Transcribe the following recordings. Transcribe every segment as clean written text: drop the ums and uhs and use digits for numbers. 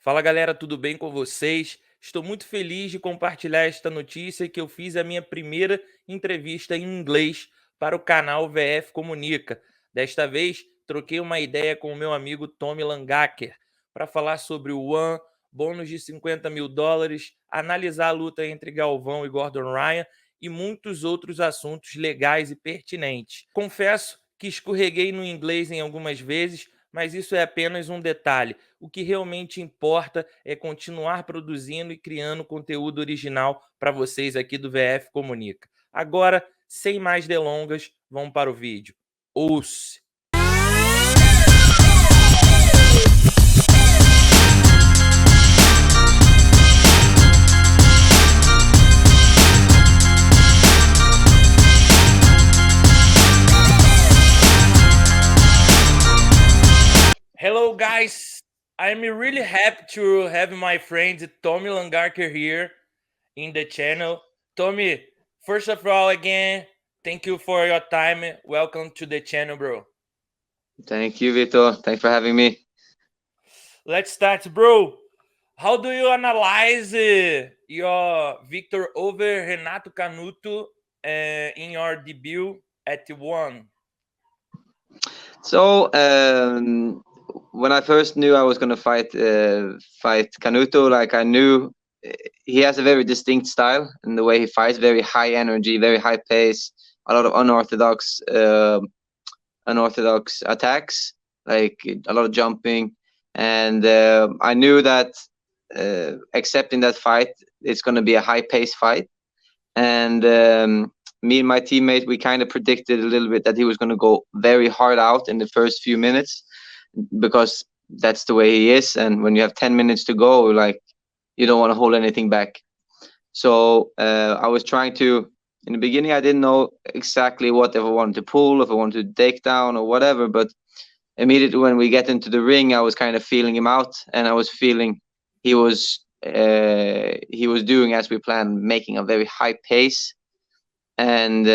Fala galera, tudo bem com vocês? Estou muito feliz de compartilhar esta notícia que eu fiz a minha primeira entrevista em inglês para o canal VF Comunica. Desta vez, troquei uma ideia com o meu amigo Tommy Langaker para falar sobre o One, bônus de $50 mil, analisar a luta entre Galvão e Gordon Ryan e muitos outros assuntos legais e pertinentes. Confesso que escorreguei no inglês em algumas vezes, mas isso é apenas um detalhe. O que realmente importa é continuar produzindo e criando conteúdo original para vocês aqui do VF Comunica. Agora, sem mais delongas, vamos para o vídeo. Ouça! Hello guys, I'm really happy to have my friend Tommy Langaker here in the channel. Tommy, first of all, again, thank you for your time. Welcome to the channel, bro. Thank you, Vitor. Thanks for having me. Let's start, bro. How do you analyze your victory over Renato Canuto in your debut at One? So, when I first knew I was going to fight Canuto, like I knew he has a very distinct style in the way he fights, very high energy, very high pace, a lot of unorthodox attacks, like a lot of jumping. And I knew that accepting that fight, it's going to be a high pace fight. And me and my teammate, we kind of predicted a little bit that he was going to go very hard out in the first few minutes, because that's the way he is. And when you have 10 minutes to go, like, you don't want to hold anything back. So I was trying to, in the beginning, I didn't know exactly what, if I wanted to pull, if I wanted to take down or whatever. But immediately when we get into the ring, I was kind of feeling him out, and I was feeling he was doing as we planned, making a very high pace. And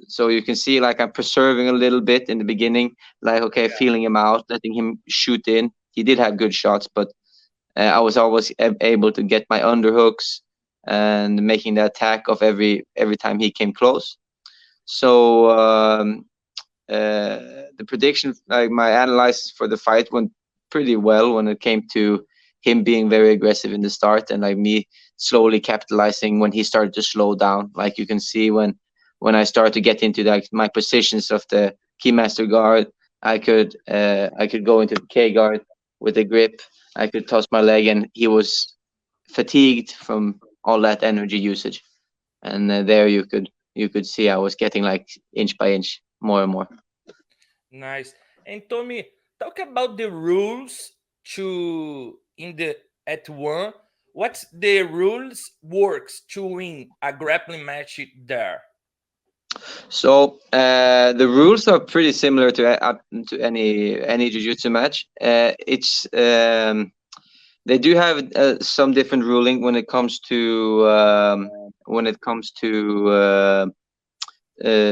so you can see, like, I'm preserving a little bit in the beginning, like, okay, feeling him out, letting him shoot in. He did have good shots, but I was always able to get my underhooks and making the attack of every time he came close. So the prediction, like my analysis for the fight, went pretty well when it came to him being very aggressive in the start, and like me slowly capitalizing when he started to slow down. Like you can see when I started to get into like my positions of the keymaster guard, I could go into the K guard with a grip. I could toss my leg, and he was fatigued from all that energy usage. And there you could see I was getting like inch by inch more and more. Nice. And Tommy, talk about the rules at One. What's the rules works to win a grappling match there? So the rules are pretty similar to any jiu-jitsu match. It's they do have some different ruling when it comes to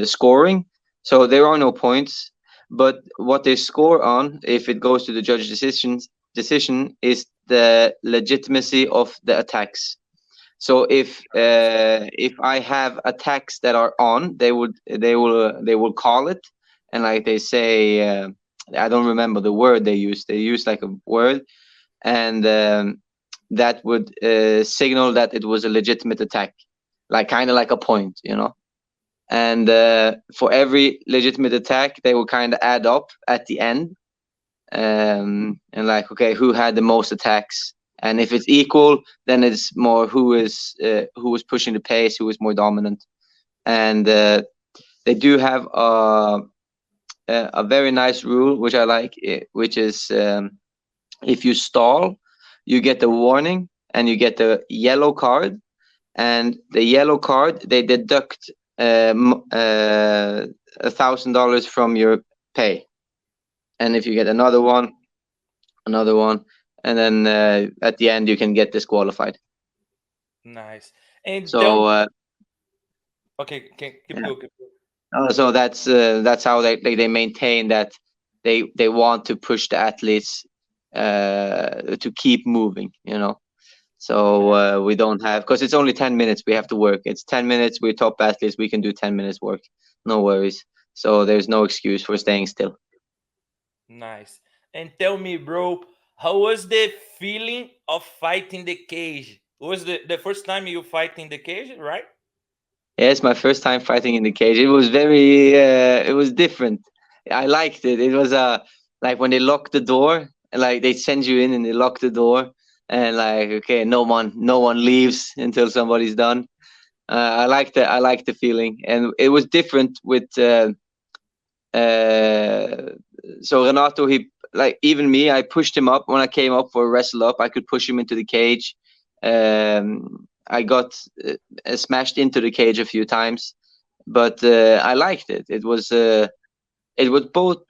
scoring. So there are no points, but what they score on, if it goes to the judge's decision, is the legitimacy of the attacks. So if I have attacks that are on, they will call it, and like they say, I don't remember the word they use. They use like a word, and that would signal that it was a legitimate attack, like kind of like a point, you know. And for every legitimate attack, they will kind of add up at the end, and like, okay, who had the most attacks? And if it's equal, then it's more who was pushing the pace, who was more dominant. And they do have a very nice rule, which I like, which is if you stall, you get the warning and you get the yellow card. And the yellow card, they deduct $1,000 from your pay. And if you get another one, and then at the end you can get disqualified. Nice. And so okay, keep going. So that's how they maintain that they want to push the athletes to keep moving, you know. So we don't have, because it's only 10 minutes we have to work. It's 10 minutes, we're top athletes, we can do 10 minutes work, no worries. So there's no excuse for staying still. Nice. And tell me, bro, how was the feeling of fighting the cage? Was the first time you fight in the cage, right? Yeah, it's my first time fighting in the cage. It was it was different. I liked it. It was like when they lock the door, like they send you in and they lock the door, and like, okay, no one leaves until somebody's done. I liked it. I liked the feeling, and it was different with. So Renato, he, like, even me, I pushed him up when I came up for a wrestle up. I could push him into the cage. I got smashed into the cage a few times, but I liked it. It was both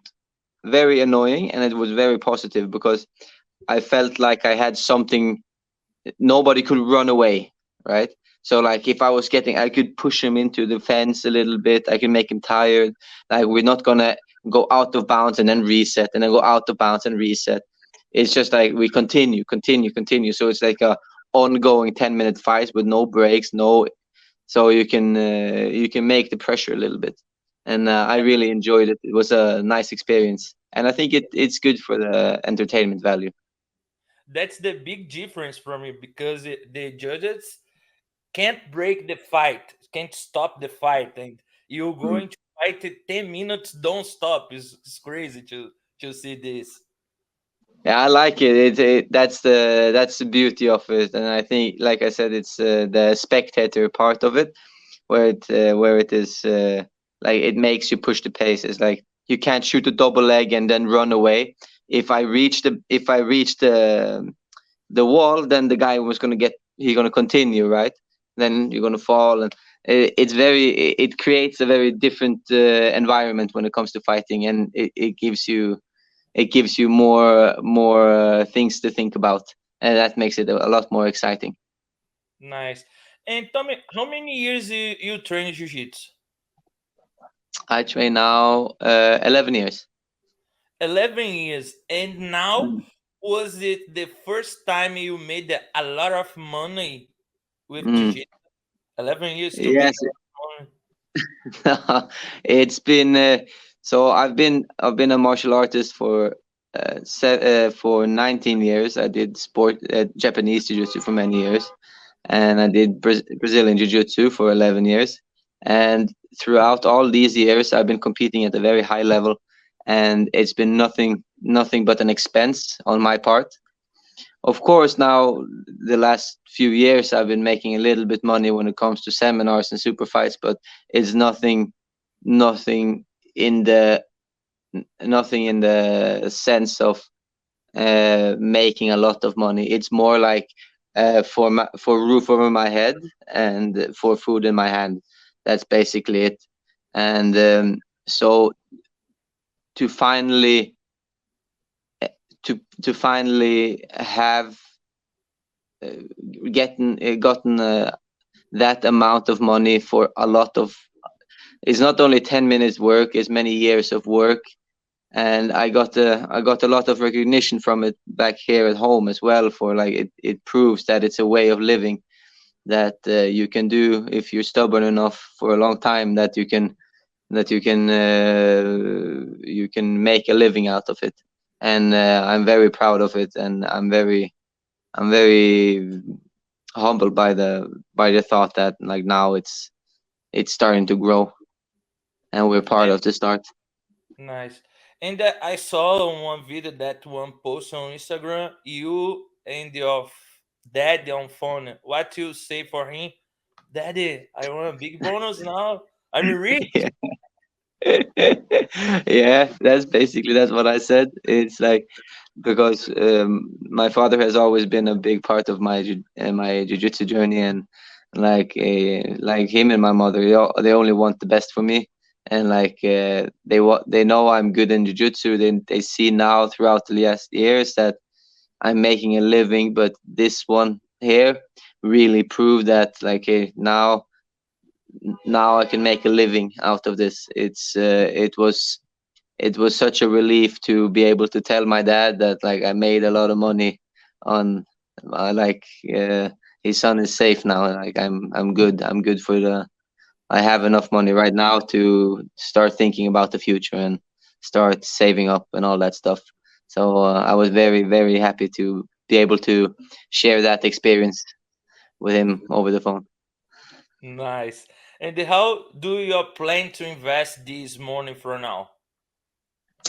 very annoying and it was very positive, because I felt like I had something. Nobody could run away, right? So like if I was getting, I could push him into the fence a little bit. I can make him tired. Like, we're not gonna go out of bounds and then reset, and then go out of bounds and reset. It's just like we continue. So it's like a ongoing 10-minute fight with no breaks, no. So you can make the pressure a little bit, and I really enjoyed it. It was a nice experience, and I think it's good for the entertainment value. That's the big difference from me, because the judges can't break the fight, can't stop the fight, and you're going to fight it 10 minutes, don't stop. It's crazy to see this. Yeah, I like it. That's the beauty of it, and I think, like I said, it's the spectator part of it, where it is like it makes you push the pace. It's like you can't shoot a double leg and then run away. If I reach the wall, then the guy was he's gonna continue, right? Then you're gonna fall, and it creates a very different environment when it comes to fighting, and it gives you more things to think about, and that makes it a lot more exciting. Nice. And Tommy, how many years you train jiu-jitsu? I train now 11 years. 11 years. And now, was it the first time you made a lot of money with jiu-jitsu? 11 years to Yes. make It's been so I've been a martial artist for 19 years. I did Japanese jiu-jitsu for many years, and I did Brazilian jiu-jitsu for 11 years. And throughout all these years, I've been competing at a very high level, and it's been nothing but an expense on my part. Of course, now the last few years I've been making a little bit money when it comes to seminars and super fights, but it's nothing in the sense of making a lot of money. It's more like for roof over my head and for food in my hand. That's basically it. And so to finally have gotten that amount of money for a lot of, it's not only 10 minutes work, it's many years of work, and I got a lot of recognition from it back here at home as well. For like it proves that it's a way of living that you can do if you're stubborn enough for a long time, that you can make a living out of it. And I'm very proud of it, and I'm very humbled by the thought that like now it's starting to grow, and we're part of the start. Nice. And I saw on one video, that one post on Instagram, you and your dad on phone. What you say for him? Daddy, I want a big bonus now. I'm rich. Yeah. Yeah, that's what I said. It's like, because my father has always been a big part of my jiu-jitsu journey, and like him and my mother, they only want the best for me, and like they know I'm good in jiu-jitsu. They see now throughout the last years that I'm making a living, but this one here really proved that like now I can make a living out of this. It was it was such a relief to be able to tell my dad that like I made a lot of money on his son is safe now. Like I'm good for the. I have enough money right now to start thinking about the future and start saving up and all that stuff. So I was very, very happy to be able to share that experience with him over the phone. Nice. And how do you plan to invest this money for now?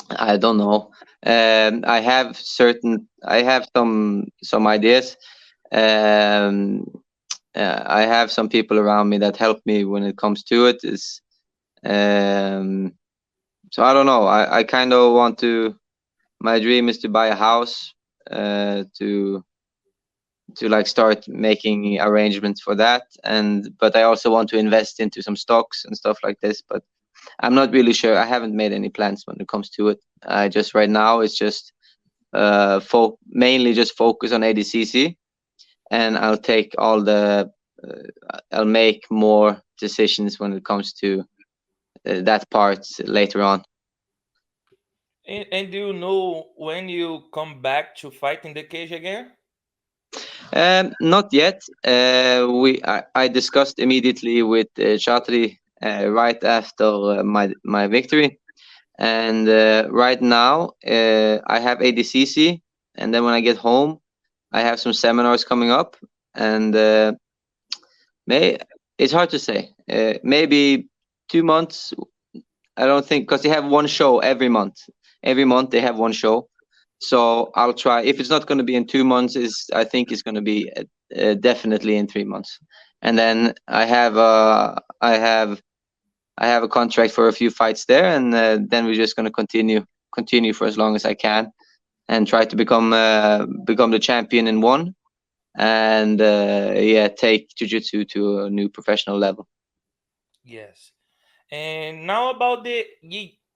I don't know. I have some ideas. I have some people around me that help me when it comes to it. So I don't know. I kind of want to. My dream is to buy a house. To like start making arrangements for that, but I also want to invest into some stocks and stuff like this. But I'm not really sure. I haven't made any plans when it comes to it. I just right now it's just mainly just focus on Adcc, and I'll make more decisions when it comes to that part later on. And do you know when you come back to fight in the cage again? Not yet. I discussed immediately with Chatri right after my victory, and right now I have Adcc, and then when I get home, I have some seminars coming up, and it's hard to say. Maybe 2 months. I don't think, because they have one show every month. Every month they have one show. So I'll try. If it's not going to be in 2 months, I think it's going to be definitely in 3 months. And then I have a contract for a few fights there, and then we're just going to continue for as long as I can, and try to become the champion in one, and take Jiu-Jitsu to a new professional level. Yes. And now about the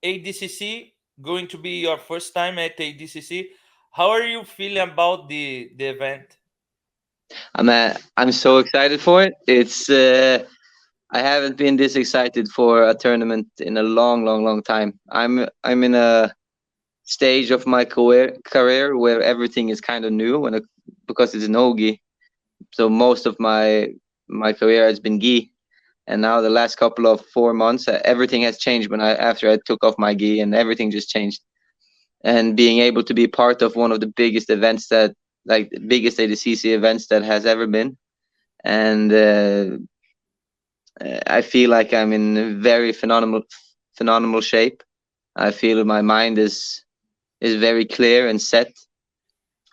Adcc, going to be your first time at Adcc. How are you feeling about the event? I'm so excited for it. It's I haven't been this excited for a tournament in a long time. I'm in a stage of my career where everything is kind of new, because it's no gi. So most of my career has been gi, and now the last couple of 4 months, everything has changed after I took off my gi, and everything just changed. And being able to be part of one of the biggest events biggest Adcc events that has ever been, and I feel like I'm in very phenomenal shape. I feel my mind is very clear and set.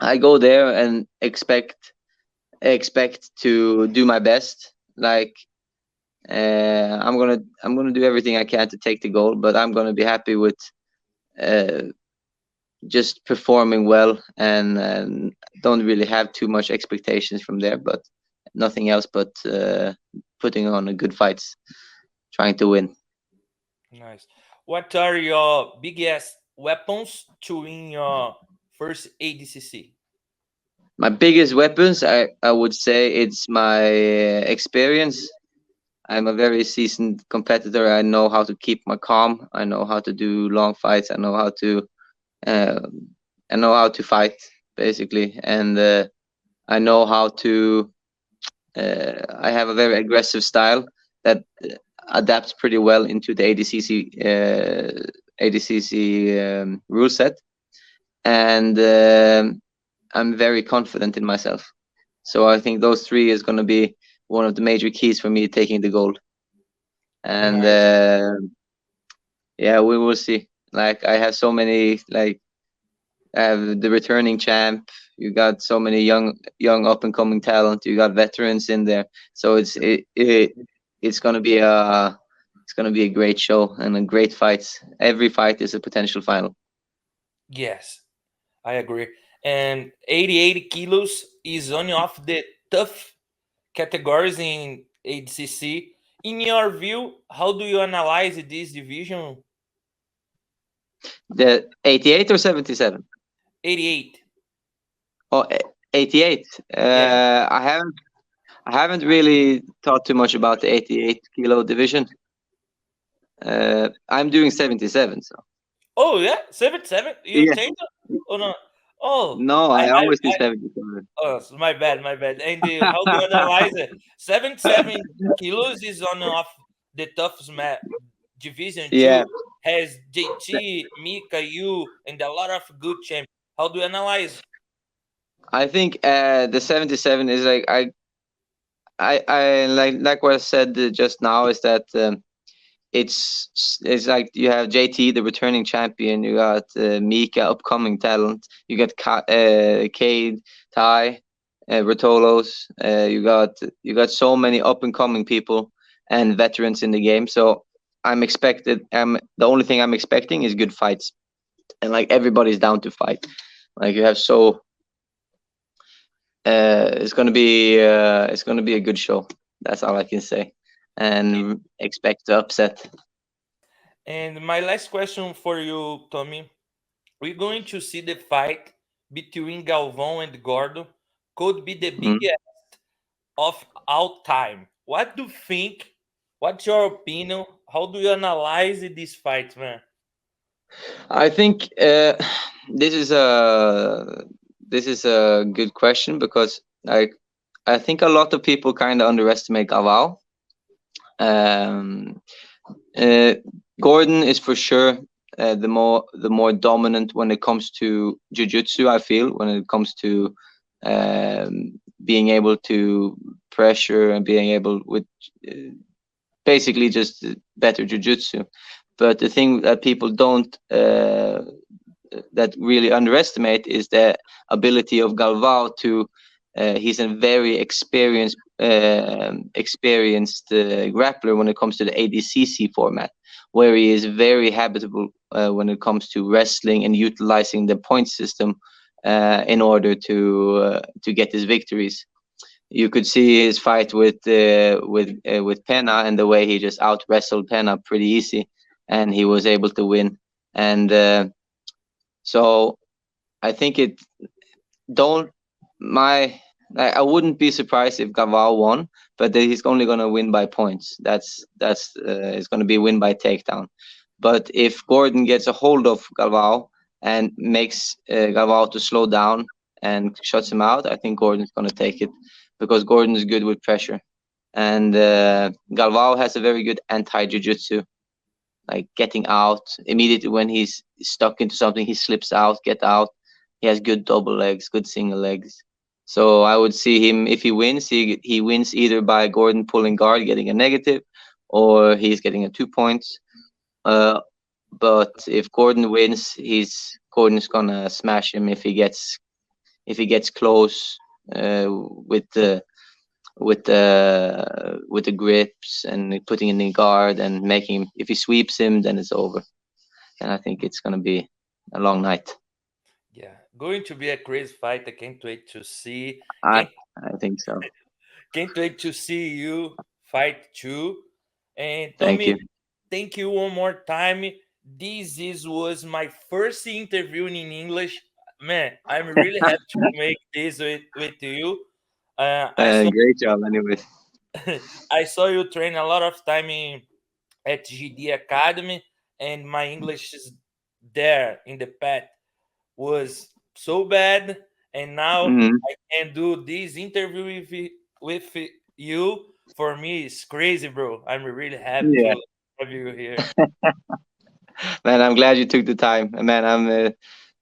I go there and expect to do my best. Like I'm gonna do everything I can to take the gold, but I'm gonna be happy with just performing well, and don't really have too much expectations from there, but nothing else but putting on a good fights, trying to win. Nice. What are your biggest weapons to win your first Adcc? My biggest weapons, I would say, it's my experience. I'm a very seasoned competitor. I know how to keep my calm. I know how to do long fights. I know how to fight, basically, and I know how to. I have a very aggressive style that adapts pretty well into the Adcc rule set, and I'm very confident in myself. So I think those three is going to be one of the major keys for me taking the gold. And we will see. Like I have so many, like I have the returning champ. You got so many young up and coming talent. You got veterans in there. So it's gonna be a great show and a great fights. Every fight is a potential final. Yes, I agree. And 88 kilos is one of the tough categories in Adcc. In your view, how do you analyze this division? The 88 or 77? 88. Oh, 88. Yeah. I haven't really thought too much about the 88 kilo division. I'm doing 77, so. Oh yeah, 77. You Yeah. changed it? Oh no. Oh No, I always do 77. oh, my bad, my bad. And how do you analyze it? 77 kilos is one of the toughest division Yeah. too. Has JT, Mika, you, and a lot of good champions. How do you analyze? I think the 77 is like I like what I said just now is that it's like you have JT, the returning champion. You got Mika, upcoming talent. You got Cade, Ty, Rotolos. You got so many up and coming people and veterans in the game. So the only thing I'm expecting is good fights, and like everybody's down to fight. Like you have it's gonna be a good show. That's all I can say, and expect the upset. And my last question for you, Tommy. We're going to see the fight between Galvão and Gordo. Could be the Mhm. biggest of all time. What do you think? What's your opinion? How do you analyze this fight, man? I think this is a good question because I think a lot of people kind of underestimate Galvão. Gordon is for sure the more dominant when it comes to jiu-jitsu. I feel when it comes to being able to pressure and being able with basically just better jiu-jitsu. But the thing that people don't that really underestimate is the ability of Galvão to he's a very experienced grappler when it comes to the ADCC format, where he is very habitable when it comes to wrestling and utilizing the point system in order to get his victories. You could see his fight with Pena and the way he just out wrestled Pena pretty easy, and he was able to win. And so I think I wouldn't be surprised if Galvão won, but he's only going to win by points. It's going to be a win by takedown. But if Gordon gets a hold of Galvão and makes Galvão to slow down and shuts him out, I think Gordon's going to take it because Gordon is good with pressure. And Galvão has a very good anti-jiu-jitsu, like getting out immediately when he's stuck into something, he slips out, get out. He has good double legs, good single legs. So I would see him, if he wins, he wins either by Gordon pulling guard, getting a negative, or he's getting a 2 points. But if Gordon wins, Gordon's gonna smash him if he gets close with the grips and putting in the guard and making him. If he sweeps him, then it's over. And I think it's gonna be a long night. Yeah, going to be a crazy fight. I can't wait to see. I think so. Can't wait to see you fight too. And Thank Tommy, you. thank you one more time. Was my first interview in English. Man, I'm really happy to make this with you. Great job, anyways. I saw you train a lot of time at GD Academy, and my English is there in the past was so bad, and now I can do this interview with you. For me, it's crazy, bro. I'm really happy to have you here. Man, I'm glad you took the time. Man,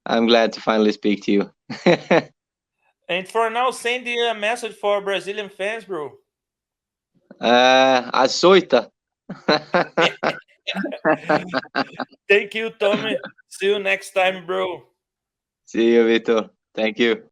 I'm glad to finally speak to you. And for now, send you a message for Brazilian fans, bro. Açoita. Thank you, Tommy. See you next time, bro. See you, Vitor. Thank you.